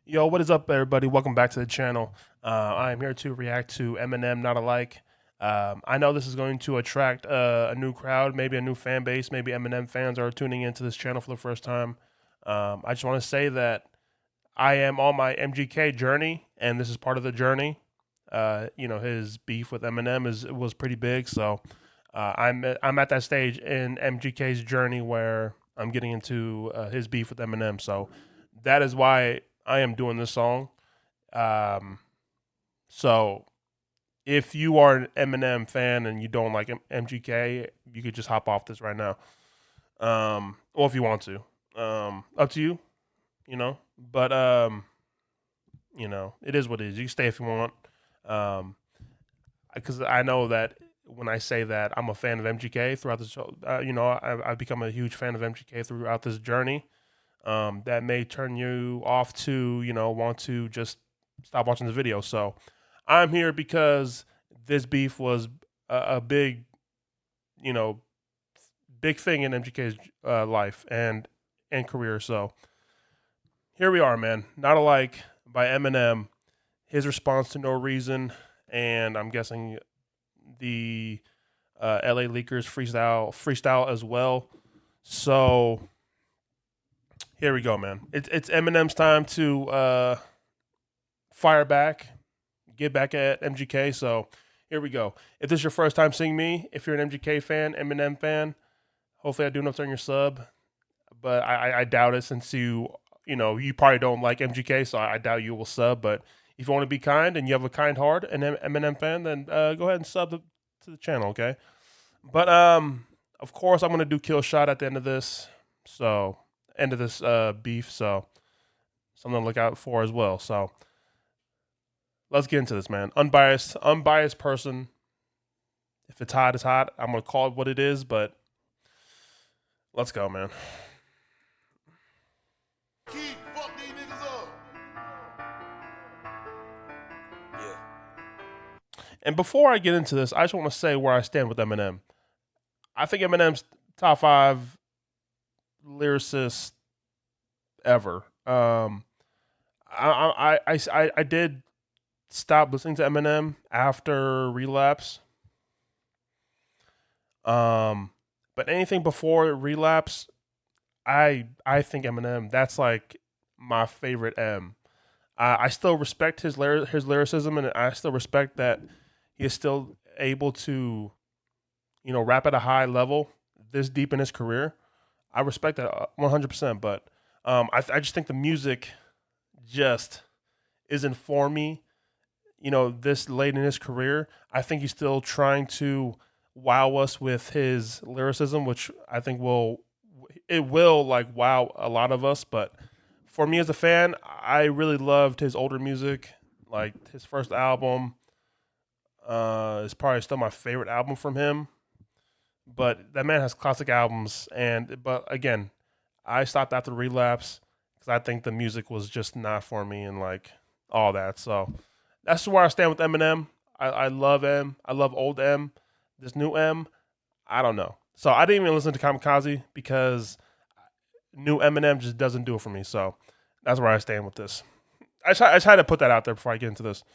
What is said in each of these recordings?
Yo, what is up, everybody? Welcome back to the channel. I am here to react to Eminem, Not Alike. I know this is going to attract a new crowd, maybe a new fan base. Maybe Eminem fans are tuning into this channel for the first time. I just want to say that I am on my MGK journey, and this is part of the journey. His beef with Eminem was pretty big, so I'm at that stage in MGK's journey where I'm getting into his beef with Eminem. So that is why I am doing this song. So if you are an Eminem fan and you don't like MGK, you could just hop off this right now. Or if you want to, up to you, but, it is what it is. You can stay if you want. Cause I know that when I say that I'm a fan of MGK throughout this show, I've become a huge fan of MGK throughout this journey. That may turn you off to, want to just stop watching the video. So I'm here because this beef was a big, big thing in MGK's life and career. So here we are, man. Not Alike by Eminem. His response to No Reason, and I'm guessing the LA Leakers freestyle as well. So here we go, man. It's Eminem's time to fire back, get back at MGK. So here we go. If this is your first time seeing me, if you're an MGK fan, Eminem fan, hopefully I do enough to earn your sub. But I doubt it, since you probably don't like MGK, so I doubt you will sub. But if you want to be kind and you have a kind heart, an Eminem fan, then go ahead and sub to the channel, okay? But of course, I'm gonna do Kill Shot at the end of this. So end of this beef. So something to look out for as well. So let's get into this, man. Unbiased person. If it's hot, it's hot. I'm gonna call it what it is, but let's go, man. Fuck these niggas up. Yeah. And before I get into this, I just want to say where I stand with Eminem. I think Eminem's top 5 lyricist ever. I did stop listening to Eminem after Relapse. But anything before Relapse, I think Eminem, that's like my favorite M. I still respect his lyricism, and I still respect that he is still able to, rap at a high level this deep in his career. I respect that 100%. But I just think the music just isn't for me. This late in his career, I think he's still trying to wow us with his lyricism, which I think will like wow a lot of us. But for me as a fan, I really loved his older music. Like his first album is probably still my favorite album from him. But that man has classic albums, but again, I stopped after Relapse because I think the music was just not for me and like all that. So that's where I stand with Eminem. I love M. I love old M. This new M, I don't know. So I didn't even listen to Kamikaze because new Eminem just doesn't do it for me. So that's where I stand with this. I try to put that out there before I get into this.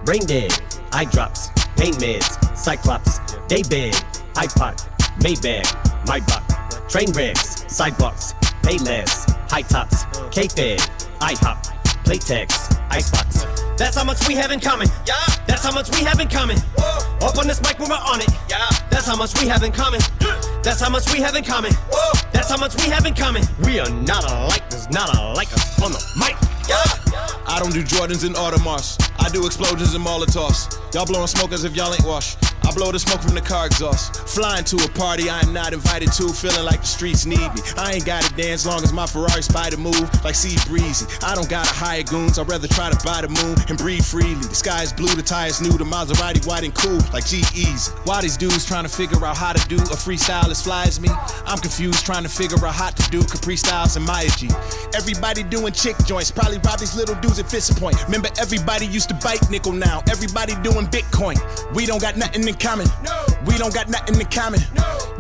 Brain dead, eye drops, pain meds, Cyclops, day bed, iPod, Maybach, my buck, train wrecks, sidewalks, pay less, high tops, K-Fed, IHOP, Playtex, Icebox. That's how much we have in common. Yeah. That's how much we have in common. Whoa. Up on this mic when we're on it. Yeah. That's how much we have in common. That's how much we have in common. Whoa. That's how much we have in common. We are not alike. There's not alike us on the mic. Yeah. I don't do Jordans and Audemars. I do explosions and Molotovs. Y'all blowing smoke as if y'all ain't washed. I blow the smoke from the car exhaust. Flying to a party I am not invited to, feeling like the streets need me. I ain't gotta dance long as my Ferrari spider move like Sea Breezy. I don't gotta hire goons, I'd rather try to buy the moon and breathe freely. The sky is blue, the tires new, the Maserati white and cool like G-Eazy. Why these dudes trying to figure out how to do a freestyle as fly as me? I'm confused trying to figure out how to do Capri Styles and Maya G. Everybody doing chick joints, probably rob these little dudes at Fist Point. Remember everybody used to bite nickel now. Everybody doing Bitcoin. We don't got nothing in common. No. We don't got nothing in common.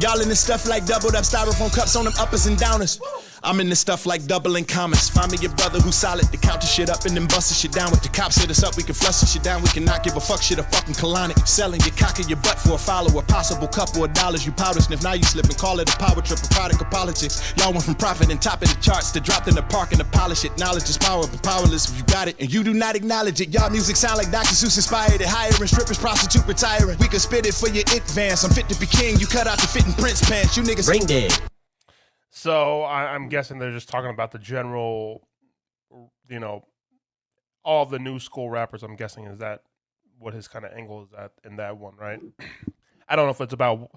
Y'all in this stuff like doubled up styrofoam cups on them uppers and downers. I'm in this stuff like doubling commas. Find me your brother who's solid to count the shit up and then bust the shit down. With the cops hit us up, we can flush the shit down. We cannot give a fuck shit a fucking colonic. Selling your cock in your butt for a follower. Possible couple of dollars you powder sniff. Now you slip and call it a power trip, a product of politics. Y'all went from profit and top of the charts to dropped in the park and to polish it. Knowledge is power, but powerless if you got it and you do not acknowledge it. Y'all music sound like Dr. Seuss inspired it. Hiring strippers, prostitute retiring. We could spit it for your advance. I'm fit to be king. You cut out the fitting Prince pants. You niggas Brain dead. So I'm guessing they're just talking about the general, all the new school rappers. I'm guessing is that what his kind of angle is at in that one, right? I don't know if it's about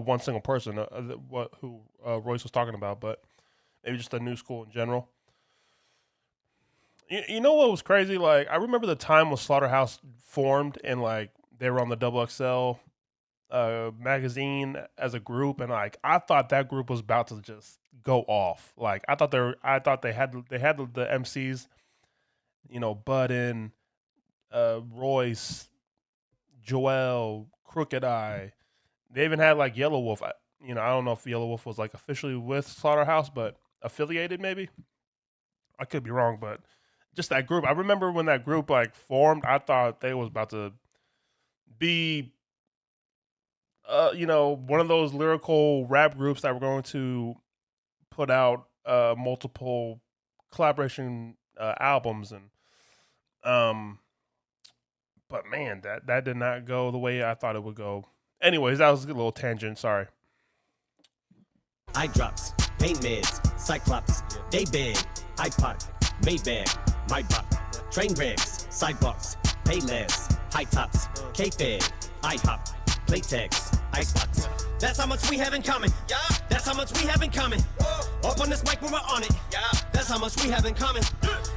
one single person, who Royce was talking about, but maybe just the new school in general. You know what was crazy? Like, I remember the time when Slaughterhouse formed and like they were on the XXL magazine as a group, and like I thought that group was about to just go off. Like I thought they had the MCs, Budden, Royce, Joel, Crooked Eye. They even had like Yellow Wolf. I don't know if Yellow Wolf was like officially with Slaughterhouse, but affiliated maybe. I could be wrong, but just that group. I remember when that group like formed, I thought they was about to be one of those lyrical rap groups that were going to put out multiple collaboration albums, and but man, that did not go the way I thought it would go. Anyways, that was a little tangent. Sorry. Eye drops, pain meds, Cyclops, they big, iPod, Maybach, my buck, train wrecks, sidewalks, pay less, high tops, K-Fed, IHOP, Playtex, Icebox. That's how much we have in common. Yeah. That's how much we have in common. Whoa. Up on this mic when we're on it. Yeah. That's how much we have in common.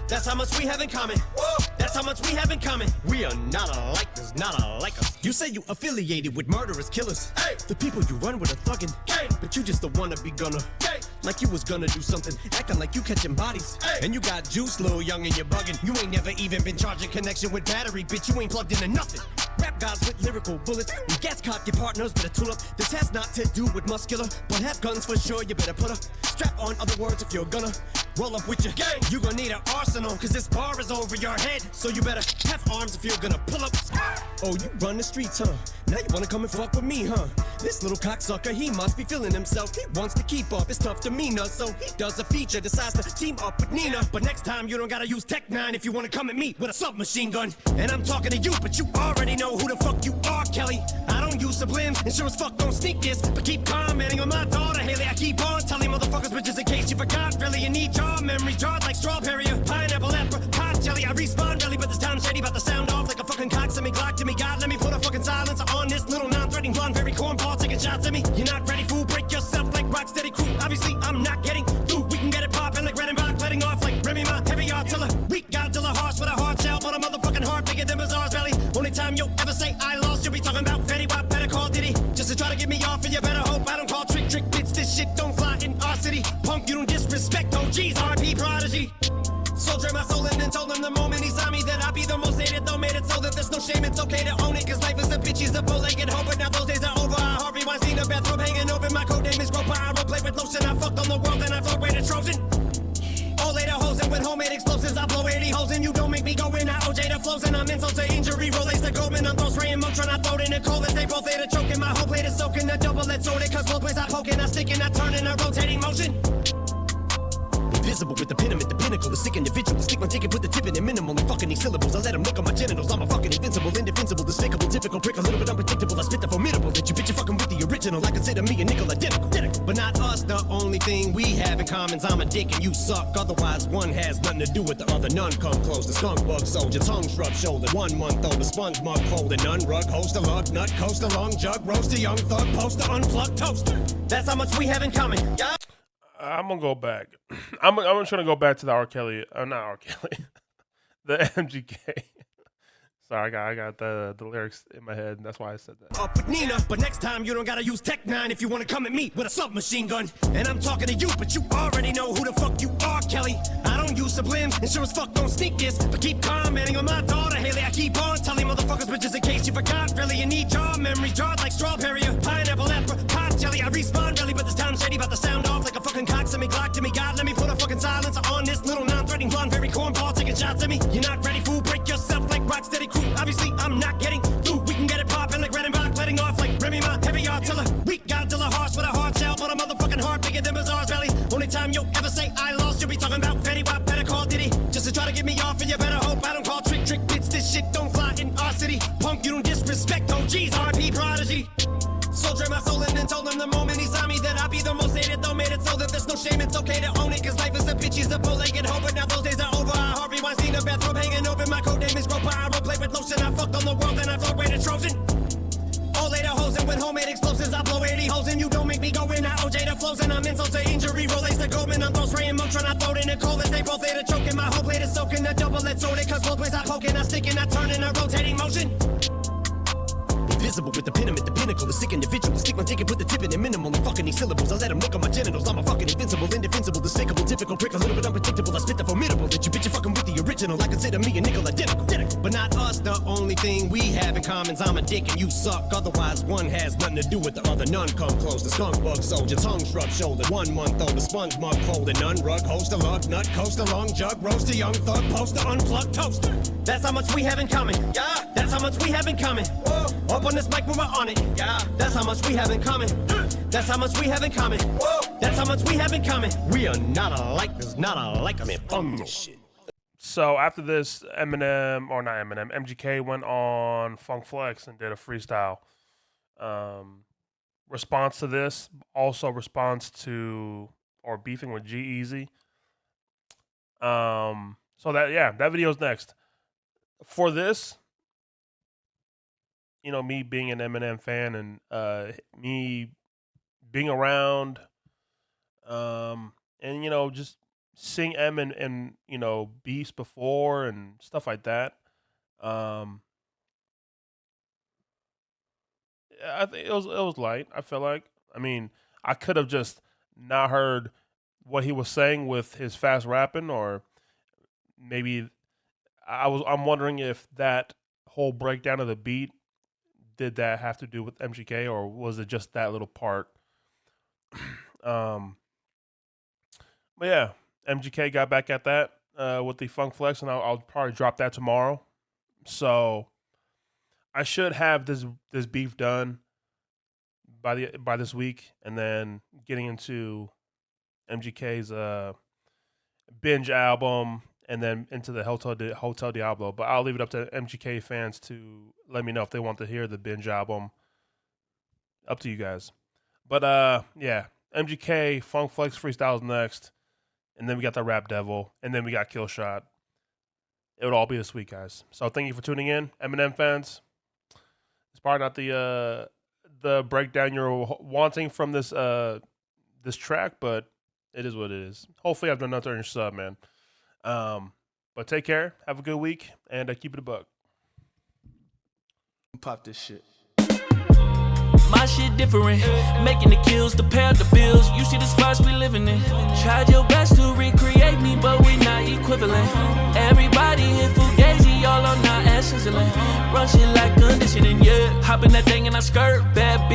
That's how much we have in common. Whoa. That's how much we have in common. We are not alike, there's not alike us. You say you affiliated with murderous killers. Hey. The people you run with are thuggin'. Hey. But you just the wannabe gunner. Hey. Like you was gonna do something, acting like you catching bodies. Hey. And you got juice, little young, and you're bugging. You ain't never even been charging connection with battery, bitch. You ain't plugged into nothing. Rap guys with lyrical bullets. When gas cock, your partners better tool up. This has not to do with muscular, but have guns for sure. You better put a strap on. Other words, if you're gonna roll up with your gang, you gonna need an arsenal, cause this bar is over your head. So you better have arms if you're gonna pull up. Oh, you run the streets, huh? Now you wanna come and fuck with me, huh? This little cocksucker, he must be feeling himself. He wants to keep up his tough demeanor, so he does a feature, decides to team up with Nina. But next time you don't gotta use Tech 9 if you wanna come at me with a submachine gun. And I'm talking to you, but you already know who the fuck you are, Kelly. I don't use sublims, and sure as fuck don't sneak this, but keep commenting on my daughter, Haley. I keep on telling motherfuckers, but just in case you forgot, really, you need your memory jarred like strawberry or pineapple, apricot jelly. I respawn really, but this time shady, about to sound off like a fucking cock. Send me Glock to me, God, let me put a fucking silencer on this little non-threatening blonde, very cornball, taking shots at me. You're not ready, fool, break yourself like Rocksteady crew. Obviously, I'm not getting through. We can get it poppin' like Red and Rock, letting off like Remy Ma, heavy artillery. Weak Godzilla, harsh with a hard shell, but a motherfucking heart bigger than Bazaar's belly. Only time you'll ever say I lost, you'll be talking about Fetty Wap, better call Diddy. Just to try to get me off, and you better hope I don't call trick bitch. This shit don't fly in our city. Punk, you don't disrespect OGs, RP Prodigy. Soldier my soul in and told him the moment he saw me that I'd be the most hated, though made it so that there's no shame, it's okay to own it, cause life is a bitch, he's a bow-legged hoe, but now those days are over. I Harvey Weinstein, a bathrobe hanging over, my code name is Groper, I roleplay with lotion, I fucked on the world and I float rated Trojan. All later hoes and with homemade explosives, I blow 80 holes and you don't make me go in, I OJ the flows and I'm insult to injury, roll the Goldman, I'm throw spraying Motron, I throw it in the cold as they both later choking, my whole plate is soaking, the double-edged sword, cause both ways I poking, I stick and I turn in a rotating motion. Invisible with the pin, I'm at the pinnacle, the sick individual. Stick my ticket, put the tip in and minimal and fucking these syllables. I let them look on my genitals. I'm a fucking invincible, indefensible, despicable, difficult prick, a little bit unpredictable. I spit the formidable that you bitch are fucking with the original. I consider me a nickel identical, but not us. The only thing we have in common is I'm a dick and you suck. Otherwise, one has nothing to do with the other. None come close. The skunk bug soldier, tongue shrub shoulder. 1 month old, the sponge mug folded. None rug, host a lug, nut, coast a long jug, roast a young thug, poster, unplugged toaster. That's how much we have in common. Yeah. I'm gonna go back. I'm trying to go back to the R. Kelly. Not R. Kelly. The MGK. Sorry, I got the lyrics in my head, and that's why I said that. Up with Nina, but next time you don't gotta use Tech 9 if you wanna come at me with a submachine gun. And I'm talking to you, but you already know who the fuck you are, Kelly. I don't use sublims, and sure as fuck don't sneak this, but keep commenting on my daughter, Haley. I keep on telling motherfuckers, but just in case you forgot, really, you need your memory jarred like strawberry or to me. God, let me put a fucking silencer on this little non-threatening blonde, very cornball taking shots at me. You're not ready, fool. Break yourself like Rocksteady crew. Obviously, I'm not getting through. We can get it poppin' like Red and Rock, letting off like Remy Ma. Heavy artillery, weak Godzilla, harsh with a hard shell, but a motherfucking heart bigger than Bazaar's belly. Only time you'll ever say I lost, you'll be talking about Fetty Wap. Better call Diddy, just to try to get me off, and you better hope I don't call trick bits. This shit don't fly in our city. Punk, you don't disrespect OGs, RP Prodigy. Soldier my soul in and told him the moment he saw me that I'd be the most hated, though made it so that there's no shame, it's okay to own it, cause life is a bitch, he's a bow-legged hoe, but now those days are over. I Harvey Weinstein, a bathrobe hanging over, my code name is Gropa, I roleplay with lotion, I fucked on the world and I thought way to Trojan. All later hoes and with homemade explosives, I blow 80 holes and you don't make me go in, I OJ the flows and I'm insult to injury, roll-ace the Goldman, I'm throw spraying Motron, I throw it in the cold, they both later choking, my whole plate is soaking, the double-edged sword, cause both ways I poking, I sticking, I turn in a rotating motion. Invisible with the pinnacle, the pinnacle, the sick individual. Stick my ticket, put the tip in it minimal. I'm fucking these syllables. I let them lick on my genitals. I'm a fucking invincible, indefensible, despicable, difficult prick, a little bit unpredictable. I spit the formidable that you bitch, you fucking with the original. I consider me a nickel identical. But not us, the only thing we have in common is I'm a dick and you suck. Otherwise, one has nothing to do with the other. None come close. The skunk bug soldier, tongue shrub shoulder. 1 month old, the sponge mug folded. None rug, host a lug, nut, coast a long jug, roast a young thug, poster, unplugged toaster. That's how much we have in common. Yeah, that's how much we have in common. Whoa. Up on this mic when we're on it. Yeah, that's how much we have in common. That's how much we have in common. Whoa, that's how much we have in common. We are not alike. There's not alike. I mean, fun shit. So after this, MGK went on Funk Flex and did a freestyle. Response to this, also response to or beefing with G-Eazy. So that video's next. For this, you know, me being an Eminem fan and me being around, and you know, just seeing M and you know beefs before and stuff like that. I think it was light. I felt like, I mean, I could have just not heard what he was saying with his fast rapping, or maybe I'm wondering if that whole breakdown of the beat, did that have to do with MGK, or was it just that little part? But yeah, MGK got back at that with the Funk Flex, and I'll probably drop that tomorrow. So I should have this beef done by this week, and then getting into MGK's binge album, and then into the Hotel Diablo. But I'll leave it up to MGK fans to let me know if they want to hear the binge album. Up to you guys. But yeah, MGK Funk Flex freestyles next, and then we got the Rap Devil, and then we got Kill Shot. It would all be this week, guys. So thank you for tuning in, Eminem fans. It's probably not the breakdown you're wanting from this track, but it is what it is. Hopefully I've done enough to earn your sub, man. But take care, have a good week, and keep it a buck. Pop this shit. My shit different, making the kills to pay the bills. You see the spots we living in. Tried your best to recreate me, but we not equivalent. Everybody hit Fugazi, all on our ass sizzling. Run shit like conditioning, yeah. Hop in that thing and I skirt, bad bitch.